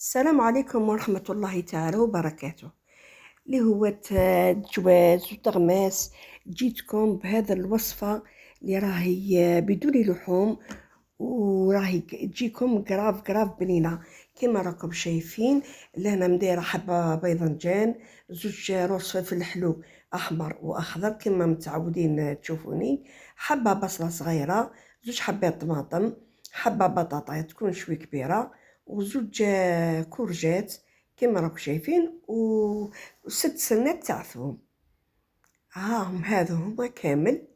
السلام عليكم ورحمة الله تعالى وبركاته. اللي هو الجواز وتغماس. جيتكم بهذا الوصفة اللي راهي بدون لحوم، وراهي تجيكم قراف قراف بنينة كما راكم شايفين. لهنا مديرة حبة بيضنجان، زوج روز فلفل حلو أحمر وأخضر كما متعودين تشوفوني، حبة بصلة صغيرة، زوج حبات طماطم، حبة بطاطا تكون شوي كبيرة، وزوج كورجات كما راكم شايفين، وست سنات تاع ثوم. هاهم هذو هما كامل.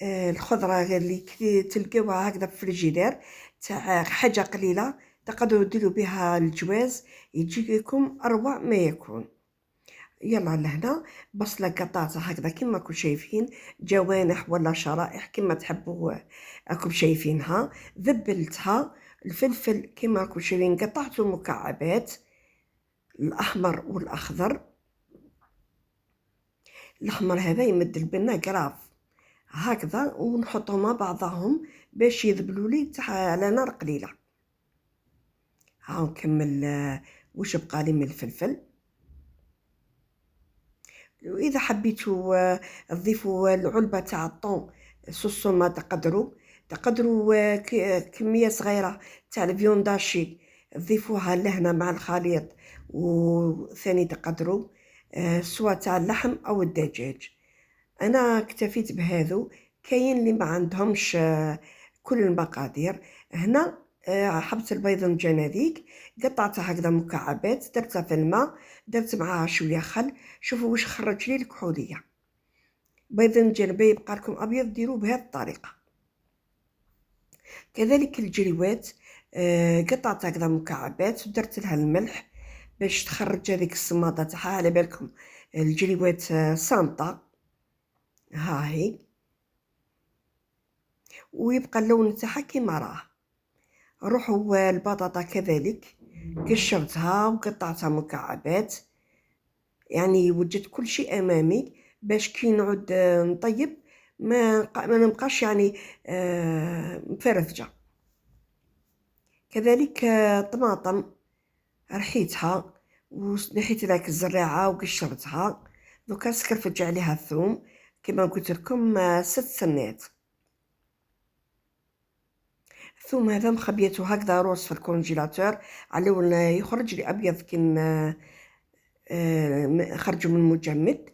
الخضرة اللي تلقاوها هكذا في الفريجيدير تاع حاجة قليلة تقدروا ديروا بها الجواز، يجيكم أروع ما يكون. يلا لهنا بصلة قطعتها هكذا كما راكم شايفين، جوانح ولا شرائح كما تحبوا راكم شايفينها. ذبلتها. الفلفل كما راكم شايفين قطعته مكعبات، الأحمر والأخضر. الأحمر هذا يمد البنة قراف هكذا، ونحطهم مع بعضهم باش يذبلوا لي على نار قليله. ها نكمل واش بقى لي من الفلفل. واذا حبيتوا تضيفوا العلبه تاع الطون سوسوما تقدروا كميه صغيره تاع الفيونداشي تضيفوها لهنا مع الخليط. وثاني تقدروا سواء تاع اللحم او الدجاج. انا اكتفيت بهذو. كاين اللي ما عندهمش كل المقادير. هنا حبة البيضنجان هذيك قطعتها هكذا مكعبات، درتها في الماء، درت معاها شويه خل. شوفوا واش خرج لي الكحوليه. بيضنجان باي يبقى لكم ابيض ديروه بهذه الطريقه. كذلك الجريوات قطعتها هكذا مكعبات ودرت لها الملح باش تخرج هذيك الصماده تاعها. على بالكم الجريوات صامته، ها هي، ويبقى اللون تاعها كيما راه. روحوا البطاطا كذلك قشرتها وقطعتها مكعبات، يعني وجدت كل شيء امامي باش كي نعود نطيب ما نبقاش يعني مفرفجه. كذلك طماطم رحيتها ونحيت ذاك الزراعه وقشرتها. دوكا سكرفج عليها الثوم كما قلت لكم 6 سنات. ثم هذا مخبيته هكذا روز في الكونجيلاتور على لون يخرج لي ابيض كيما خرجوا من المجمد،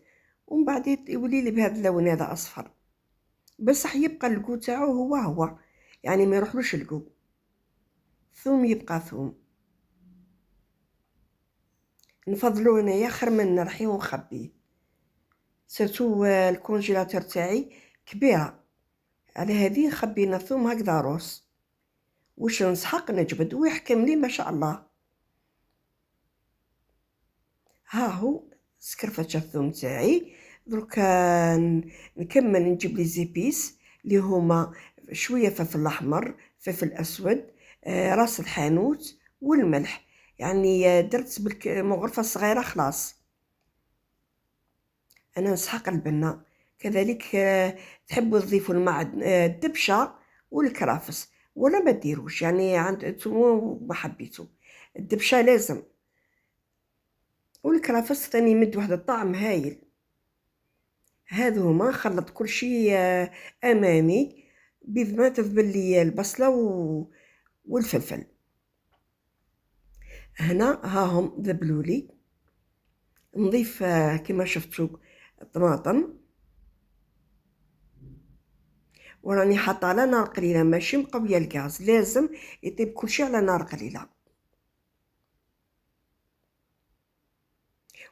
ومن بعد يولي لي بهذا اللون هذا اصفر، بصح يبقى الكو تاعو هو يعني ما يروحلوش الكو. ثوم يبقى ثوم. نفضلو انايا خير من نرحيه ونخبيه. سيرتو الكونجيلاتور تاعي كبيره، على هذه خبينا ثوم هكذا روز. واش نسحق نجبد ويحكم لي ما شاء الله. ها هو سكرفت الثوم تاعي. دركا نكمل نجيب لي زيبيس اللي هما شويه فلفل احمر، فلفل اسود، راس الحانوت والملح. يعني درت مغرفه صغيره خلاص. انا نسحق البنه. كذلك تحبوا تضيفوا الماء الدبشه والكرافس ولا ما ديروش، يعني عند انتم ما حبيتوا. الدبشه لازم، والكرافس ثاني يمد واحد الطعم هايل. هذو هما خلط كل شيء امامي بيد ما تذبل لي البصله والفلفل. هنا هاهم ذبلوا لي. نضيف كما شفتوا الطماطم، وراني حاطه على نار قليله ماشي مقويه الغاز، لازم يطيب كل شيء على نار قليله.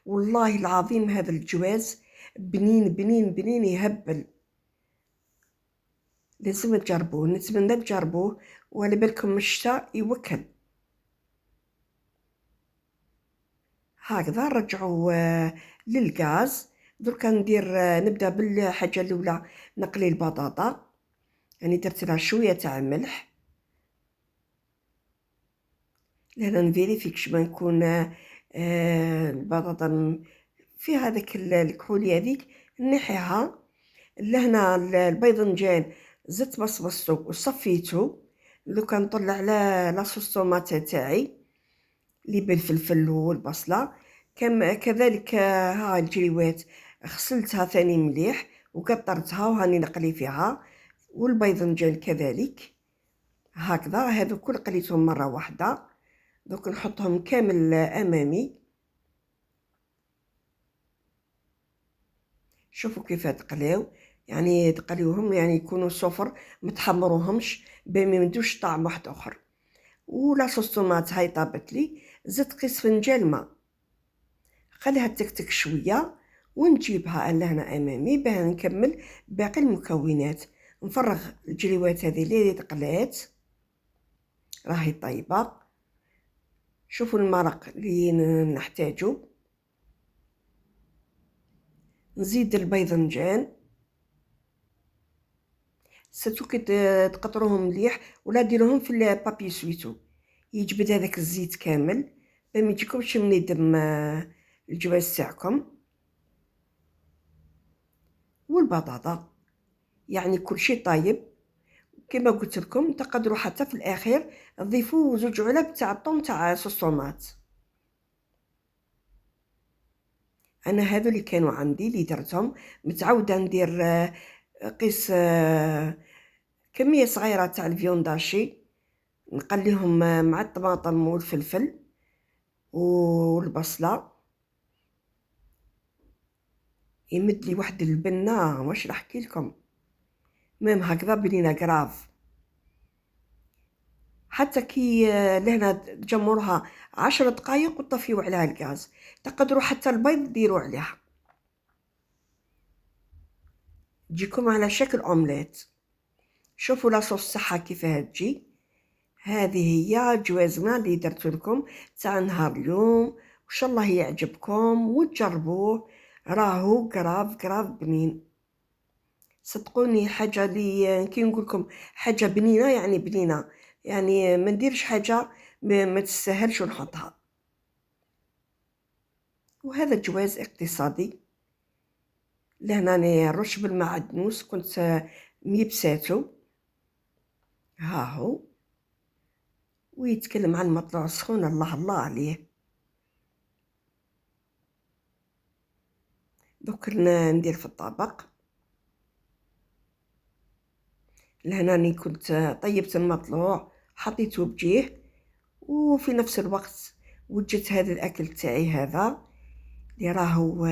والله العظيم هذا الجواز بنين بنين بنين يهبل. لازم تجربوه، نتمنى تجربوه، وعلى بالكم الشتاء يوكل. هكذا نرجعوا للغاز. دركا ندير نبدا بالحاجه الاولى، نقلي البطاطا، يعني درت لها شويه تاع ملح. لهنا نفيريفي كش ما نكون البطاطا في هذاك الكحولي هذيك نحيها. لهنا البيضنجان زدت بصبصتو وصفيتو، دوكا نطلع على لاصوص طوماط تاعي اللي بالفلفل والبصله. كذلك ها الجليوات غسلتها ثاني مليح وقطرتها وهاني نقلي فيها، والبيضنجان كذلك هكذا. هذو كل قليتهم مره واحده. دوك نحطهم كامل امامي. شوفوا كيف تقلاو، يعني تقليوهم يعني يكونوا صفر، ما تحمروهمش بين ما يمدوش طعم واحد اخر. ولا صوص طوماط هاي طابت لي، زدت قيس فنجان ماء، خليها تكتك شويه ونجيبها لهنا امامي باه نكمل باقي المكونات. نفرغ الجليوات هذه اللي تقلات راهي طيبه. شوفوا المرق اللي نحتاجو. نزيد البيضنجان، سيرتو كي تقطروهم مليح ولا ديروهم في البابي سويتو يجبد هذاك الزيت كامل باش ما يجيكمش منيدم الجواز تاعكم. والبطاطا يعني كل شيء طيب. كما قلت لكم تقدروا حتى في الاخير تضيفوا زوج علب تاع الطون تاع صوص طوماط. انا هذو اللي كانوا عندي اللي درتهم. متعوده ندير قيس كميه صغيره تاع الفيونداشي، نقليهم مع الطماطم والفلفل والبصله. يمد لي واحد البنه واش نحكي لكم، ميم هكذا بنينه كراف. حتى كي لهنا تجمروها 10 دقائق وطفيو عليها الغاز. تقدروا حتى البيض ديروا عليها، تجيكم على شكل اومليت. شوفوا لاصوص تاعها كيفاه تجي. هذه هي جوازنا اللي درت لكم تاع نهار اليوم، وان شاء الله يعجبكم وتجربوه. راهو كراف بنين. صدقوني حاجه اللي كي نقول لكم حاجه بنينه يعني بنينه، يعني ما نديرش حاجه ما تستاهلش ونحطها. وهذا جواز اقتصادي. لهنا نرش بالمعدنوس كنت ميبساتو ها هو، ويتكلم عن المطلوع السخون الله الله عليه. دوك ندير في الطبق. لهنا كنت طيبت المطلوع حطيته بجيه، وفي نفس الوقت وجدت هذا الاكل تاعي هذا اللي راهو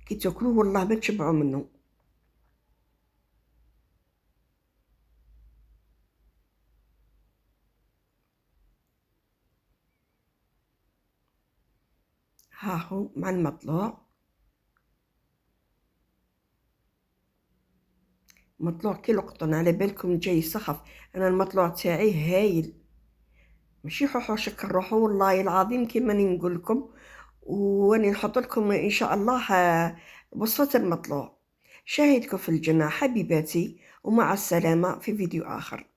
كي تاكلوه والله ما تشبعوا منه. ها هو مع المطلوع. مطلوع كي القطن على بالكم جاي سخف. انا المطلوع تاعي هايل، ماشي حوحوشك الروحو والله العظيم كيما نقول لكم. واني نحط لكم ان شاء الله وصفة المطلوع. شاهدكم في الجنة حبيباتي، ومع السلامة في فيديو آخر.